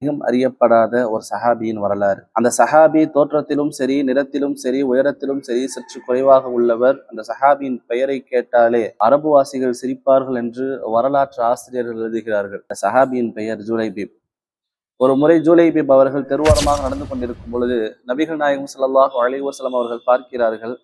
அதிகம் அறியப்படாத ஒரு சஹாபியின் வரலாறு. அந்த சஹாபி தோற்றத்திலும் சரி, நிறத்திலும் சரி, உயரத்திலும் சரி சற்று குறைவாக உள்ளவர். அந்த சஹாபியின் பெயரை கேட்டாலே அரபுவாசிகள் சிரிப்பார்கள் என்று வரலாற்று ஆசிரியர்கள் எழுதுகிறார்கள். அந்த சஹாபியின் பெயர் ஜுலைபீப். ஒரு முறை ஜுலைபீப் அவர்கள் தெருவோரமாக நடந்து கொண்டிருக்கும் பொழுது நபிகள் நாயகம் ஸல்லல்லாஹு அலைஹி வஸல்லம் அவர்கள் பார்க்கிறார்கள்.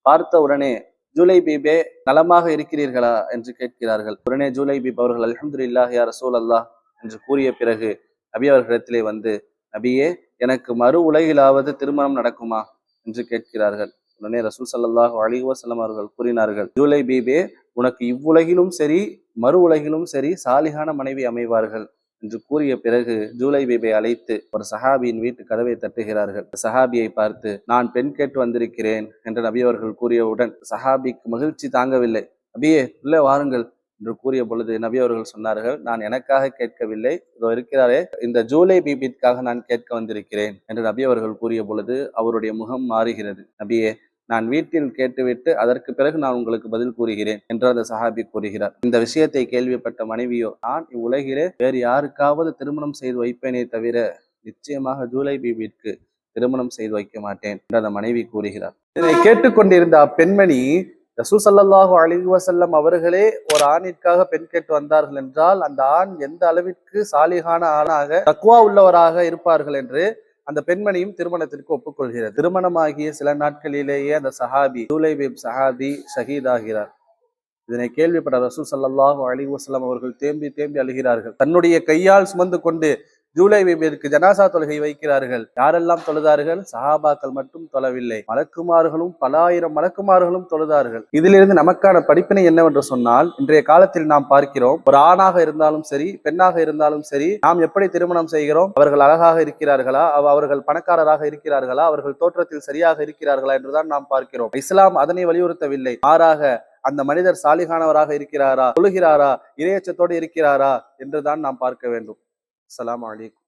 பார்த்த உடனே ஜுலைபீபே நலமாக இருக்கிறீர்களா என்று கேட்கிறார்கள். உடனே ஜுலைபீப் அவர்கள் அல்ஹம்துலில்லாஹ் யா ரசூலல்லாஹ் என்று கூறிய பிறகு நபி அவர்களிடத்திலே வந்து, நபியே, எனக்கு மறு உலகிலாவது திருமணம் நடக்குமா என்று கேட்கிறார்கள். உடனே ரசூல் ஸல்லல்லாஹு அலைஹி வஸல்லம் அவர்கள் கூறினார்கள், ஜுலைபீபே, உனக்கு இவ்வுலகிலும் சரி மறு உலகிலும் சரி சாலிகான மனைவி அமைவார்கள் என்று கூறிய பிறகு ஜுலைபீபை அழைத்து ஒரு சஹாபியின் வீட்டு கதவை தட்டுகிறார்கள். சஹாபியை பார்த்து, நான் பெண் கேட்டு வந்திருக்கிறேன் என்று நபி அவர்கள் கூறியவுடன் சஹாபிக்கு மகிழ்ச்சி தாங்கவில்லை. நபியே, உள்ளே வாருங்கள் என்று கூறிய பொழுது நபி அவர்கள் சொன்னார்கள், நான் எனக்காக கேட்கவில்லை, இதோ இருக்கிறாரே இந்த ஜுலைபீபிற்காக நான் கேட்க வந்திருக்கிறேன் என்று நபி அவர்கள் கூறிய பொழுது அவருடைய முகம் மாறுகிறது. நபியே, நான் வீட்டில் கேட்டுவிட்டு அதற்கு பிறகு நான் உங்களுக்கு பதில் கூறுகிறேன் என்று அந்த சஹாபி கூறுகிறார். இந்த விஷயத்தை கேள்விப்பட்ட மனைவியோ, நான் இவ்வுலகிலே வேறு யாருக்காவது திருமணம் செய்து வைப்பேனே தவிர நிச்சயமாக ஜுலைபீபிற்கு திருமணம் செய்து வைக்க மாட்டேன் என்று அந்த மனைவி கூறுகிறார். இதை கேட்டுக்கொண்டிருந்த அப்பெண்மணி, ரசூல் ஸல்லல்லாஹு அலைஹி வஸல்லம் அவர்களே ஒரு ஆணிற்காக பெண் கேட்டு வந்தார்கள் என்றால் அந்த ஆண் எந்த அளவிற்கு சாலிகான ஆணாக தக்வா உள்ளவராக இருப்பார்கள் என்று அந்த பெண்மணியும் திருமணத்திற்கு ஒப்புக்கொள்கிறார். திருமணமாகிய சில நாட்களிலேயே அந்த சஹாபி ஜுலைபீப் சஹாபி ஷஹீதாகிறார். இதனை கேள்விப்பட்ட ரசூல் ஸல்லல்லாஹு அலைஹி வஸல்லம் அவர்கள் தேம்பி தேம்பி அழுகிறார்கள். தன்னுடைய கையால் சுமந்து கொண்டு ஜுலைபீபிற்கு ஜனாசா தொழுகை வைக்கிறார்கள். யாரெல்லாம் தொழுதார்கள்? சஹாபாக்கள் மட்டும் தொழவில்லை, மலக்குமார்களும் பல ஆயிரம் மலக்குமார்களும் தொழுதார்கள். இதிலிருந்து நமக்கான படிப்பினை என்னவென்று சொன்னால், இன்றைய காலத்தில் நாம் பார்க்கிறோம், ஒரு ஆணாக இருந்தாலும் சரி, பெண்ணாக இருந்தாலும் சரி, நாம் எப்படி திருமணம் செய்கிறோம்? அவர்கள் அழகாக இருக்கிறார்களா, அவர்கள் பணக்காரராக இருக்கிறார்களா, அவர்கள் தோற்றத்தில் சரியாக இருக்கிறார்களா என்றுதான் நாம் பார்க்கிறோம். இஸ்லாம் அதனை வலியுறுத்தவில்லை. மாறாக அந்த மனிதர் சாலிகானவராக இருக்கிறாரா, தொழுகிறாரா, இறையச்சத்தோடு இருக்கிறாரா என்றுதான் நாம் பார்க்க வேண்டும். அஸ்ஸலாமு அலைக்கும்.